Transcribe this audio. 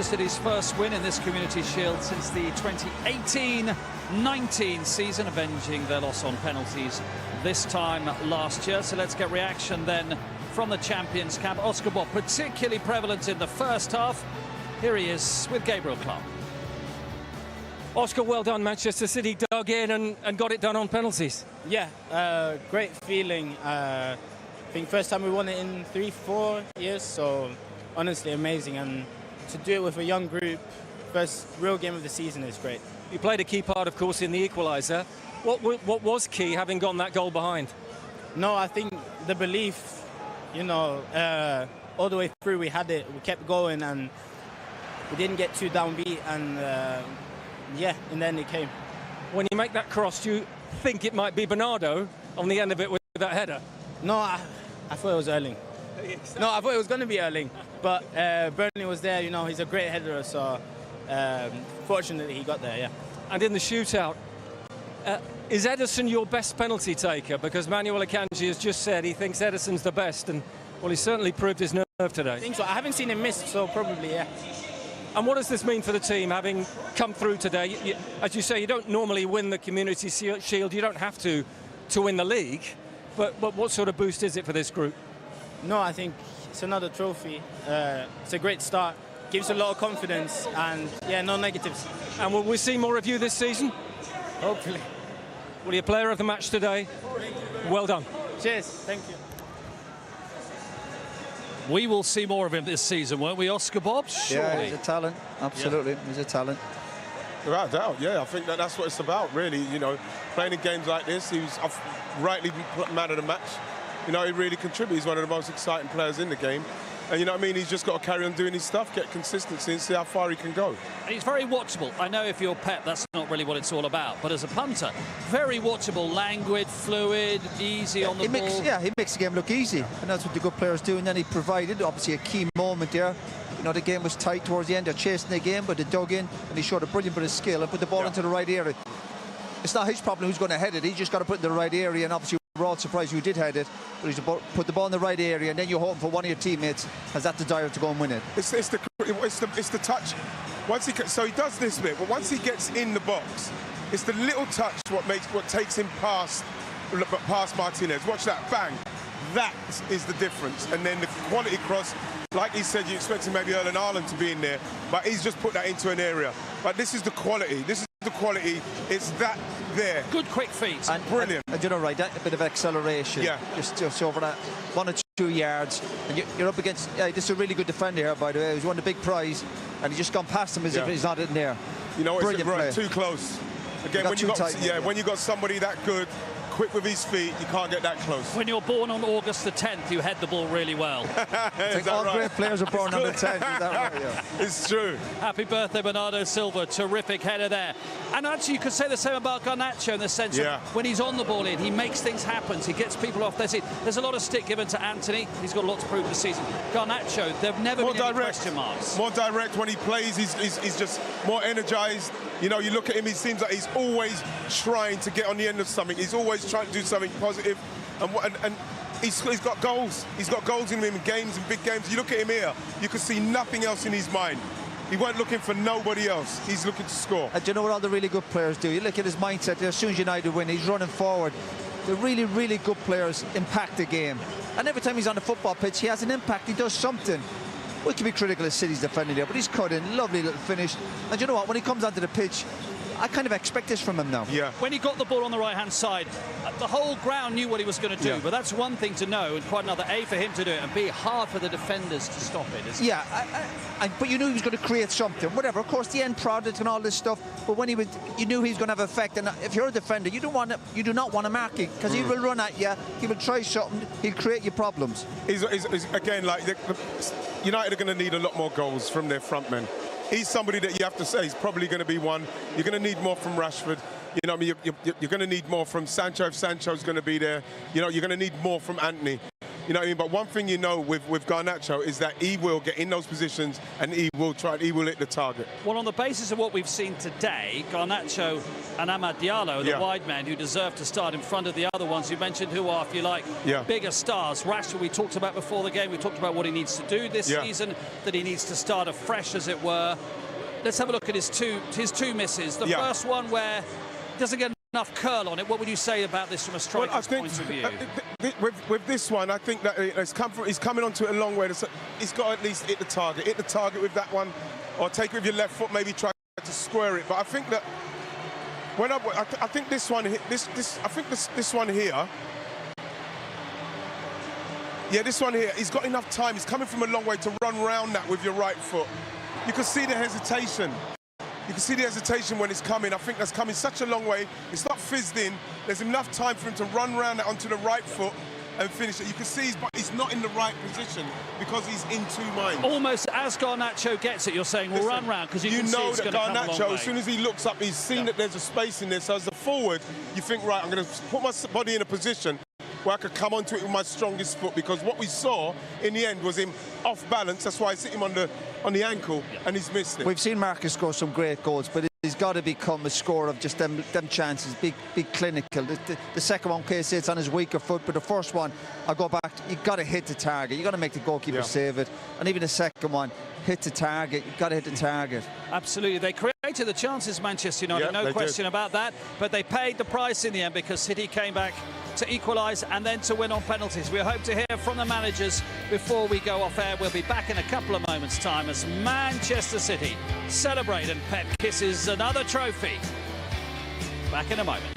City's first win in this Community Shield since the 2018-19 season, avenging their loss on penalties this time last year. So let's get reaction then from the champions camp. Oscar Bob, particularly prevalent in the first half. Here he is with Gabriel Clark. Oscar, well done. Manchester City dug in and got it done on penalties. Yeah, great feeling. I think first time we won it in 3-4 years, so honestly amazing. And to do it with a young group, first real game of the season is great. You played a key part, of course, in the equaliser. What was key, having gone that goal behind? No, I think the belief, you know, all the way through we had it, we kept going and we didn't get too downbeat, and yeah, in the end it came. When you make that cross, do you think it might be Bernado on the end of it with that header? No, I thought it was Erling. No, I thought it was going to be Erling, but Burnley was there, you know, he's a great header, so fortunately he got there, yeah. And in the shootout, is Ederson your best penalty taker? Because Manuel Akanji has just said he thinks Ederson's the best, and well, he certainly proved his nerve today. I think so. I haven't seen him miss, so probably, yeah. And what does this mean for the team, having come through today? As you say, you don't normally win the Community Shield, you don't have to win the league, but what sort of boost is it for this group? No, I think it's another trophy. It's a great start. Gives a lot of confidence, and yeah, no negatives. And will we see more of you this season? Hopefully. Well, you're player of the match today. Well done. Cheers. Thank you. We will see more of him this season, won't we, Oscar Bob? Surely. Yeah, he's a talent. Absolutely, yeah. He's a talent. Without doubt, yeah. I think that's what it's about, really. You know, playing in games like this, he was rightly man of the match. You know, he really contributes. He's one of the most exciting players in the game. And you know what I mean? He's just got to carry on doing his stuff, get consistency and see how far he can go. And he's very watchable. I know if you're Pep, that's not really what it's all about. But as a punter, very watchable, languid, fluid, easy on the ball. He makes the game look easy. And that's what the good players do. And then he provided, obviously, a key moment there. You know, the game was tight towards the end. They're chasing the game, but they dug in. And he showed a brilliant bit of skill and put the ball into the right area. It's not his problem who's going to head it. He's just got to put it in the right area. And obviously, we're all surprised who did head it, but he's put the ball in the right area, and then you're hoping for one of your teammates has that desire to go and win it. It's the touch. Once so he does this bit, but once he gets in the box, it's the little touch what takes him past Martinez. Watch that, bang. That is the difference. And then the quality cross, like he said, you expected maybe Haaland to be in there, but he's just put that into an area. But this is the quality. This is the quality. It's that there. Good quick feet. And brilliant. And you know, right, that a bit of acceleration. Yeah. Just over that 1 or 2 yards. And you're up against, this is a really good defender here, by the way. He's won the big prize, and he's just gone past him as if he's not in there. You know, brilliant it's too close. Again, when you got somebody that good, quick with his feet, you can't get that close. When you're born on August the 10th, you head the ball really well. All great players are born on the 10th. Is that right? Yeah. It's true. Happy birthday, Bernado Silva. Terrific header there. And actually, you could say the same about Garnacho in the sense of when he's on the ball in, he makes things happen. He gets people off their seat. There's a lot of stick given to Anthony. He's got a lot to prove this season. Garnacho, there've never been any question marks. More direct when he plays. He's just more energised. You know, you look at him, he seems like he's always trying to get on the end of something. He's always trying to do something positive. And he's got goals. He's got goals in him in games, in big games. You look at him here, you can see nothing else in his mind. He weren't looking for nobody else. He's looking to score. And do you know what all the really good players do? You look at his mindset. As soon as United win, he's running forward. The really, really good players impact the game. And every time he's on the football pitch, he has an impact. He does something. We can be critical of City's defending there, but he's cut in. Lovely little finish. And you know what? When he comes onto the pitch, I kind of expect this from him now. Yeah. When he got the ball on the right-hand side, the whole ground knew what he was going to do. Yeah. But that's one thing to know, and quite another, A, for him to do it, and B, hard for the defenders to stop it, isn't it? Yeah, but you knew he was going to create something. Whatever. Of course, the end product and all this stuff. But when you knew he was going to have effect. And if you're a defender, you do not want to mark him, because he will run at you. He will try something. He'll create you problems. He's again, like United are going to need a lot more goals from their front men. He's somebody that you have to say he's probably going to be one. You're going to need more from Rashford. You know, you're going to need more from Sancho if Sancho's going to be there. You know, you're going to need more from Anthony. You know what I mean? But one thing you know with Garnacho is that he will get in those positions and he will hit the target. Well, on the basis of what we've seen today, Garnacho and Amad Diallo are the wide men who deserve to start in front of the other ones you mentioned, who are, if you like, bigger stars. Rashford, we talked about before the game. We talked about what he needs to do this season, that he needs to start afresh, as it were. Let's have a look at his two misses. The first one where he doesn't get enough curl on it. What would you say about this from a striker's point of view? With this one, I think that he's coming onto it a long way. He's got to at least hit the target. Hit the target with that one, or take it with your left foot, maybe try to square it. But I think that when I think this one, this one here. Yeah, this one here, he's got enough time. He's coming from a long way to run round that with your right foot. You can see the hesitation. You can see the hesitation when it's coming. I think that's coming such a long way. It's not fizzed in. There's enough time for him to run round that onto the right foot and finish it. You can see he's not in the right position because he's in two minds. Almost as Garnacho gets it, you're saying, we'll run round, because you know that Garnacho, as soon as he looks up, he's seen that there's a space in there. So as a forward, you think, right, I'm going to put my body in a position where I could come onto it with my strongest foot, because what we saw in the end was him off balance. That's why I hit him on the ankle, and he's missed it. We've seen Marcus score some great goals, but he's got to become a scorer of just them chances, be clinical. The second one, okay, say it's on his weaker foot, but the first one, I'll go back, you got to hit the target. You got to make the goalkeeper save it. And even the second one, hit the target. You've got to hit the target. Absolutely. They created the chances, Manchester United, no question about that. But they paid the price in the end, because City came back to equalise and then to win on penalties. We hope to hear from the managers before we go off air. We'll be back in a couple of moments' time as Manchester City celebrate and Pep kisses another trophy. Back in a moment.